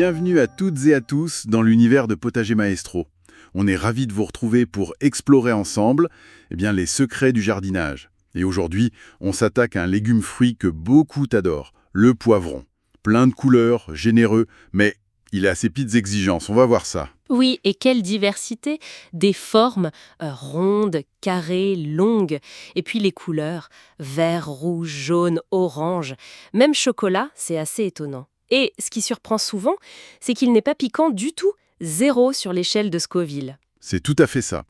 Bienvenue à toutes et à tous dans l'univers de Potager Maestro. On est ravis de vous retrouver pour explorer ensemble les secrets du jardinage. Et aujourd'hui, on s'attaque à un légume-fruit que beaucoup adorent, le poivron. Plein de couleurs, généreux, mais il a ses petites exigences, on va voir ça. Oui, et quelle diversité! Des formes rondes, carrées, longues, et puis les couleurs, vert, rouge, jaune, orange, même chocolat, c'est assez étonnant. Et ce qui surprend souvent, c'est qu'il n'est pas piquant du tout, 0 sur l'échelle de Scoville. C'est tout à fait ça.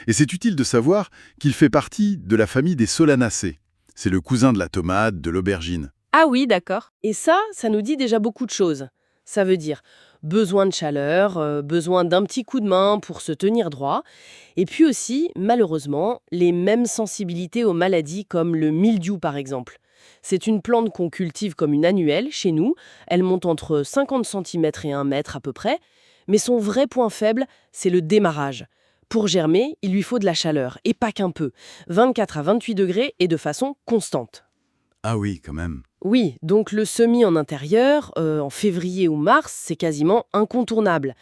Et c'est utile de savoir qu'il fait partie de la famille des solanacées. C'est le cousin de la tomate, de l'aubergine. Ah oui, d'accord. Et ça nous dit déjà beaucoup de choses. Ça veut dire besoin de chaleur, besoin d'un petit coup de main pour se tenir droit, et puis aussi, malheureusement, les mêmes sensibilités aux maladies comme le mildiou par exemple. C'est une plante qu'on cultive comme une annuelle chez nous, elle monte entre 50 cm et 1 mètre à peu près, mais son vrai point faible, c'est le démarrage. Pour germer, il lui faut de la chaleur, et pas qu'un peu, 24 à 28 degrés et de façon constante. Ah oui, quand même. Oui, donc le semis en intérieur, en février ou mars, c'est quasiment incontournable.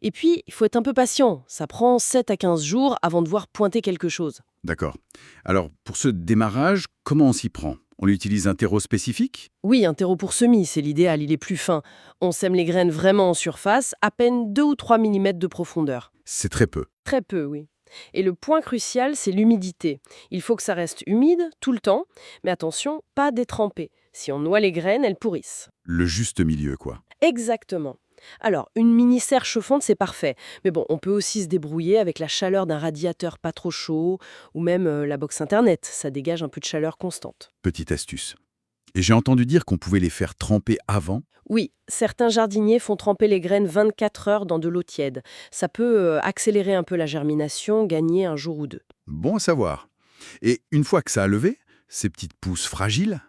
Et puis, il faut être un peu patient. Ça prend 7 à 15 jours avant de voir pointer quelque chose. D'accord. Alors, pour ce démarrage, comment on s'y prend? On utilise un terreau spécifique? Oui, un terreau pour semis, c'est l'idéal, il est plus fin. On sème les graines vraiment en surface, à peine 2 ou 3 mm de profondeur. C'est très peu. Très peu, oui. Et le point crucial, c'est l'humidité. Il faut que ça reste humide tout le temps, mais attention, pas détrempé. Si on noie les graines, elles pourrissent. Le juste milieu, quoi. Exactement. Alors, une mini-serre chauffante, c'est parfait. Mais bon, on peut aussi se débrouiller avec la chaleur d'un radiateur pas trop chaud, ou même la box Internet. Ça dégage un peu de chaleur constante. Petite astuce. Et j'ai entendu dire qu'on pouvait les faire tremper avant. Oui, certains jardiniers font tremper les graines 24 heures dans de l'eau tiède. Ça peut accélérer un peu la germination, gagner un jour ou deux. Bon à savoir. Et une fois que ça a levé, ces petites pousses fragiles.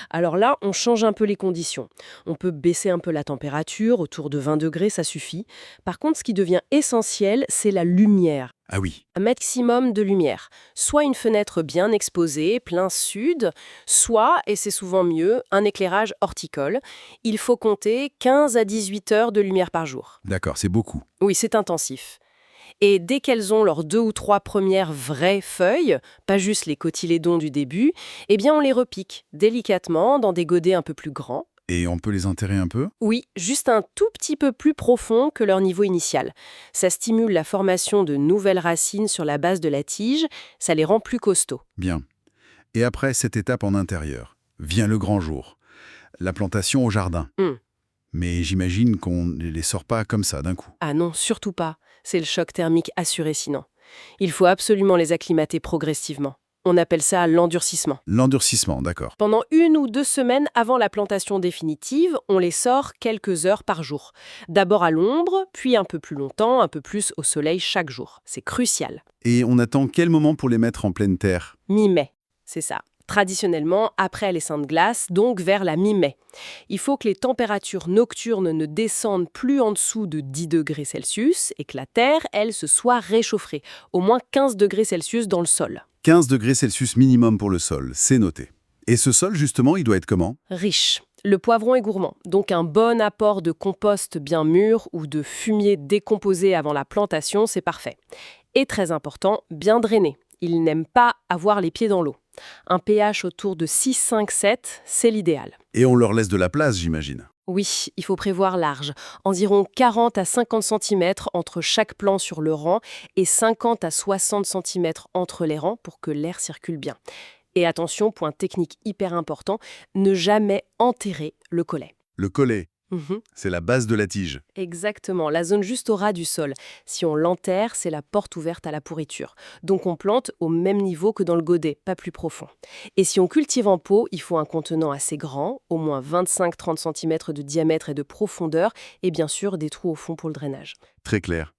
Alors là, on change un peu les conditions. On peut baisser un peu la température, autour de 20 degrés, ça suffit. Par contre, ce qui devient essentiel, c'est la lumière. Ah oui, Un maximum de lumière. Soit une fenêtre bien exposée, plein sud, soit, et c'est souvent mieux, un éclairage horticole. Il faut compter 15 à 18 heures de lumière par jour. d'accord, c'est beaucoup. Oui, c'est intensif. Et dès qu'elles ont leurs 2 ou 3 premières vraies feuilles, pas juste les cotylédons du début, eh bien on les repique délicatement dans des godets un peu plus grands. Et on peut les enterrer un peu? Oui, juste un tout petit peu plus profond que leur niveau initial. Ça stimule la formation de nouvelles racines sur la base de la tige, ça les rend plus costauds. Bien. Et après cette étape en intérieur, vient le grand jour. La plantation au jardin. Hmm. Mais j'imagine qu'on ne les sort pas comme ça d'un coup. Ah non, surtout pas. C'est le choc thermique assuré sinon. Il faut absolument les acclimater progressivement. On appelle ça l'endurcissement. L'endurcissement, d'accord. Pendant 1 ou 2 semaines avant la plantation définitive, on les sort quelques heures par jour. D'abord à l'ombre, puis un peu plus longtemps, un peu plus au soleil chaque jour. C'est crucial. Et on attend quel moment pour les mettre en pleine terre? Mi-mai, c'est ça. Traditionnellement, après les seins de glace, donc vers la mi-mai. Il faut que les températures nocturnes ne descendent plus en dessous de 10 degrés Celsius et que la terre, elle, se soit réchauffée, au moins 15 degrés Celsius dans le sol. 15 degrés Celsius minimum pour le sol, c'est noté. Et ce sol, justement, il doit être comment? Riche. Le poivron est gourmand, donc un bon apport de compost bien mûr ou de fumier décomposé avant la plantation, c'est parfait. Et très important, bien drainé. Il n'aime pas avoir les pieds dans l'eau. Un pH autour de 6, 5, 7, c'est l'idéal. Et on leur laisse de la place, j'imagine. Oui, il faut prévoir large, environ 40 à 50 cm entre chaque plant sur le rang et 50 à 60 cm entre les rangs pour que l'air circule bien. Et attention, point technique hyper important, ne jamais enterrer le collet. Le collet, Mhm. c'est la base de la tige. Exactement, la zone juste au ras du sol. Si on l'enterre, c'est la porte ouverte à la pourriture. Donc on plante au même niveau que dans le godet, pas plus profond. Et si on cultive en pot, il faut un contenant assez grand, au moins 25-30 cm de diamètre et de profondeur, et bien sûr des trous au fond pour le drainage. Très clair.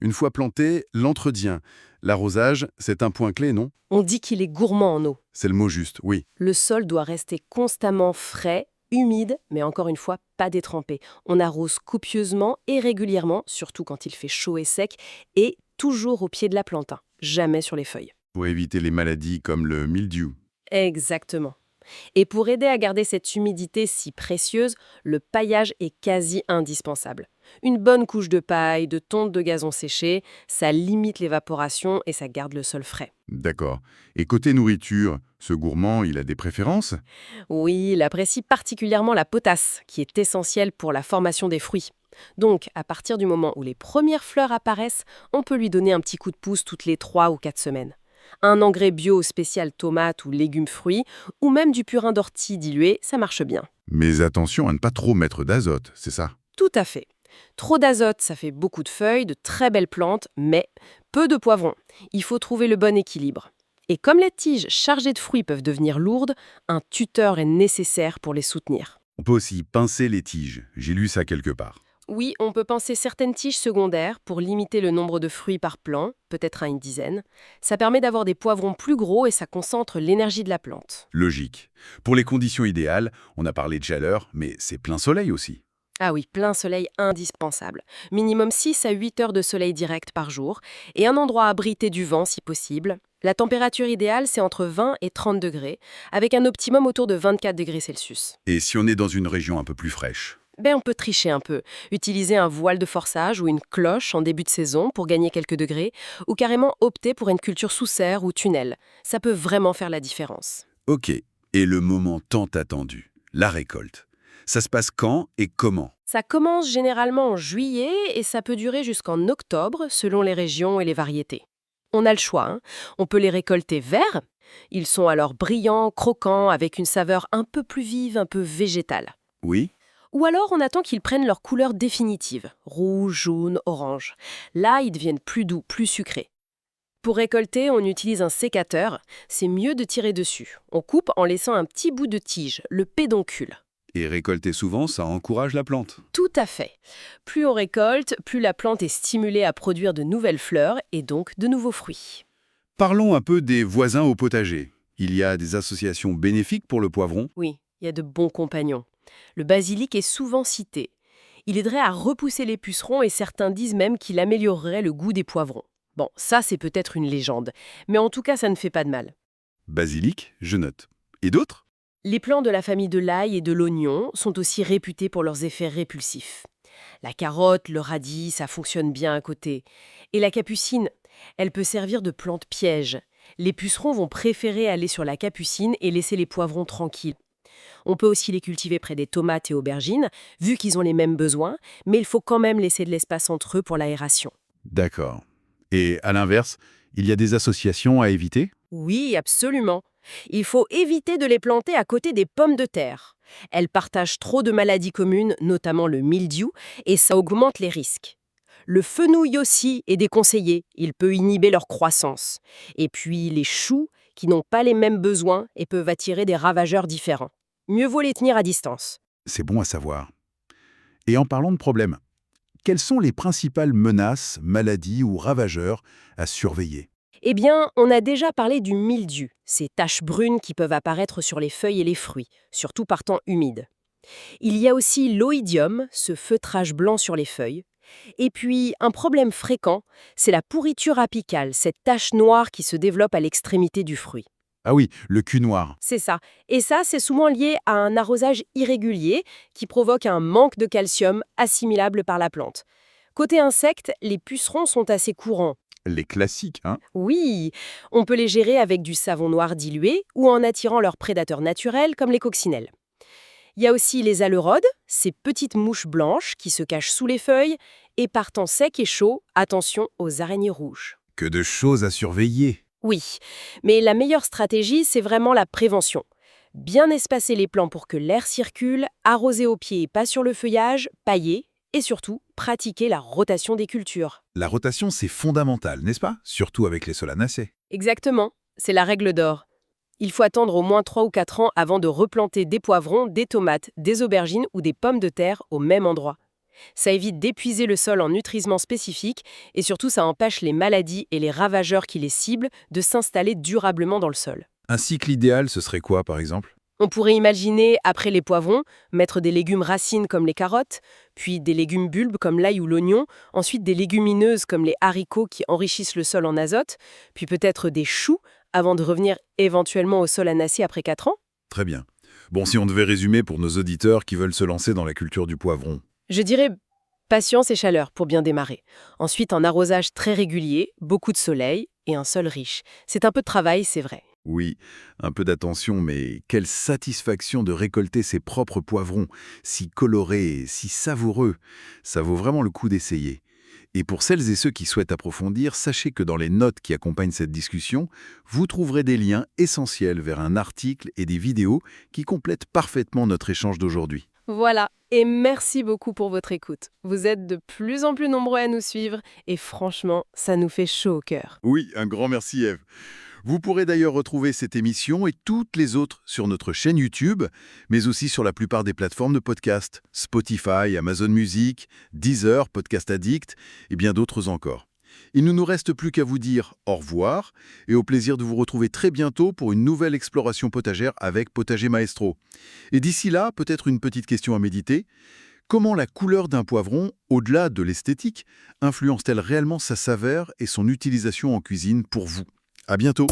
Une fois planté, l'entretien. L'arrosage, c'est un point clé, non? On dit qu'il est gourmand en eau. C'est le mot juste, oui. Le sol doit rester constamment frais, humide, mais encore une fois, pas détrempé. On arrose copieusement et régulièrement, surtout quand il fait chaud et sec, et toujours au pied de la plante, hein, jamais sur les feuilles. Pour éviter les maladies comme le mildiou. Exactement. Et pour aider à garder cette humidité si précieuse, le paillage est quasi indispensable. Une bonne couche de paille, de tonte de gazon séché, ça limite l'évaporation et ça garde le sol frais. D'accord. Et côté nourriture, ce gourmand, il a des préférences? Oui, il apprécie particulièrement la potasse, qui est essentielle pour la formation des fruits. Donc, à partir du moment où les premières fleurs apparaissent, on peut lui donner un petit coup de pouce toutes les 3 ou 4 semaines. Un engrais bio spécial tomate ou légumes-fruits, ou même du purin d'ortie dilué, ça marche bien. Mais attention à ne pas trop mettre d'azote, c'est ça? Tout à fait. Trop d'azote, ça fait beaucoup de feuilles, de très belles plantes, mais peu de poivrons. Il faut trouver le bon équilibre. Et comme les tiges chargées de fruits peuvent devenir lourdes, un tuteur est nécessaire pour les soutenir. On peut aussi pincer les tiges, j'ai lu ça quelque part. Oui, on peut penser certaines tiges secondaires pour limiter le nombre de fruits par plant, peut-être à une dizaine. Ça permet d'avoir des poivrons plus gros et ça concentre l'énergie de la plante. Logique. Pour les conditions idéales, on a parlé de chaleur, mais c'est plein soleil aussi. Ah oui, plein soleil indispensable. Minimum 6 à 8 heures de soleil direct par jour et un endroit abrité du vent si possible. La température idéale, c'est entre 20 et 30 degrés, avec un optimum autour de 24 degrés Celsius. Et si on est dans une région un peu plus fraîche? On peut tricher un peu, utiliser un voile de forçage ou une cloche en début de saison pour gagner quelques degrés, ou carrément opter pour une culture sous serre ou tunnel. Ça peut vraiment faire la différence. Ok. Et le moment tant attendu, la récolte. Ça se passe quand et comment? Ça commence généralement en juillet et ça peut durer jusqu'en octobre selon les régions et les variétés. On a le choix, hein. On peut les récolter verts. Ils sont alors brillants, croquants, avec une saveur un peu plus vive, un peu végétale. Oui? Ou alors on attend qu'ils prennent leur couleur définitive, rouge, jaune, orange. Là, ils deviennent plus doux, plus sucrés. Pour récolter, on utilise un sécateur. C'est mieux de tirer dessus. On coupe en laissant un petit bout de tige, le pédoncule. Et récolter souvent, ça encourage la plante. Tout à fait. Plus on récolte, plus la plante est stimulée à produire de nouvelles fleurs et donc de nouveaux fruits. Parlons un peu des voisins au potager. Il y a des associations bénéfiques pour le poivron. Oui, il y a de bons compagnons. Le basilic est souvent cité. Il aiderait à repousser les pucerons et certains disent même qu'il améliorerait le goût des poivrons. Bon, ça c'est peut-être une légende, mais en tout cas ça ne fait pas de mal. Basilic, je note. Et d'autres? Les plants de la famille de l'ail et de l'oignon sont aussi réputés pour leurs effets répulsifs. La carotte, le radis, ça fonctionne bien à côté. Et la capucine, elle peut servir de plante piège. Les pucerons vont préférer aller sur la capucine et laisser les poivrons tranquilles. On peut aussi les cultiver près des tomates et aubergines, vu qu'ils ont les mêmes besoins, mais il faut quand même laisser de l'espace entre eux pour l'aération. D'accord. Et à l'inverse, il y a des associations à éviter? Oui, absolument. Il faut éviter de les planter à côté des pommes de terre. Elles partagent trop de maladies communes, notamment le mildiou, et ça augmente les risques. Le fenouil aussi est déconseillé, il peut inhiber leur croissance. Et puis les choux, qui n'ont pas les mêmes besoins et peuvent attirer des ravageurs différents. Mieux vaut les tenir à distance. C'est bon à savoir. Et en parlant de problèmes, quelles sont les principales menaces, maladies ou ravageurs à surveiller? Eh bien, on a déjà parlé du mildiou, ces taches brunes qui peuvent apparaître sur les feuilles et les fruits, surtout par temps humide. Il y a aussi l'oïdium, ce feutrage blanc sur les feuilles. Et puis, un problème fréquent, c'est la pourriture apicale, cette tache noire qui se développe à l'extrémité du fruit. Ah oui, le cul noir. C'est ça. Et ça, c'est souvent lié à un arrosage irrégulier qui provoque un manque de calcium assimilable par la plante. Côté insectes, les pucerons sont assez courants. Les classiques, hein? Oui, on peut les gérer avec du savon noir dilué ou en attirant leurs prédateurs naturels comme les coccinelles. Il y a aussi les alerodes, ces petites mouches blanches qui se cachent sous les feuilles, et par temps sec et chaud, attention aux araignées rouges. Que de choses à surveiller. Oui, mais la meilleure stratégie, c'est vraiment la prévention. Bien espacer les plants pour que l'air circule, arroser au pied et pas sur le feuillage, pailler, et surtout, pratiquer la rotation des cultures. La rotation, c'est fondamental, n'est-ce pas? Surtout avec les solanacées. Exactement, c'est la règle d'or. Il faut attendre au moins 3 ou 4 ans avant de replanter des poivrons, des tomates, des aubergines ou des pommes de terre au même endroit. Ça évite d'épuiser le sol en nutriments spécifiques et surtout ça empêche les maladies et les ravageurs qui les ciblent de s'installer durablement dans le sol. Un cycle idéal, ce serait quoi, par exemple? On pourrait imaginer, après les poivrons, mettre des légumes racines comme les carottes, puis des légumes bulbes comme l'ail ou l'oignon, ensuite des légumineuses comme les haricots qui enrichissent le sol en azote, puis peut-être des choux avant de revenir éventuellement au solanacées après 4 ans. Très bien. Bon, si on devait résumer pour nos auditeurs qui veulent se lancer dans la culture du poivron. Je dirais Patience et chaleur pour bien démarrer. Ensuite, un arrosage très régulier, beaucoup de soleil et un sol riche. C'est un peu de travail, c'est vrai. Oui, un peu d'attention, mais quelle satisfaction de récolter ses propres poivrons, si colorés et si savoureux. Ça vaut vraiment le coup d'essayer. Et pour celles et ceux qui souhaitent approfondir, sachez que dans les notes qui accompagnent cette discussion, vous trouverez des liens essentiels vers un article et des vidéos qui complètent parfaitement notre échange d'aujourd'hui. Voilà, et merci beaucoup pour votre écoute. Vous êtes de plus en plus nombreux à nous suivre et franchement, ça nous fait chaud au cœur. Oui, un grand merci Eve. Vous pourrez d'ailleurs retrouver cette émission et toutes les autres sur notre chaîne YouTube, mais aussi sur la plupart des plateformes de podcast, Spotify, Amazon Music, Deezer, Podcast Addict et bien d'autres encore. Il ne nous reste plus qu'à vous dire au revoir et au plaisir de vous retrouver très bientôt pour une nouvelle exploration potagère avec Potager Maestro. Et d'ici là, peut-être une petite question à méditer. Comment la couleur d'un poivron, au-delà de l'esthétique, influence-t-elle réellement sa saveur et son utilisation en cuisine pour vous ? À bientôt!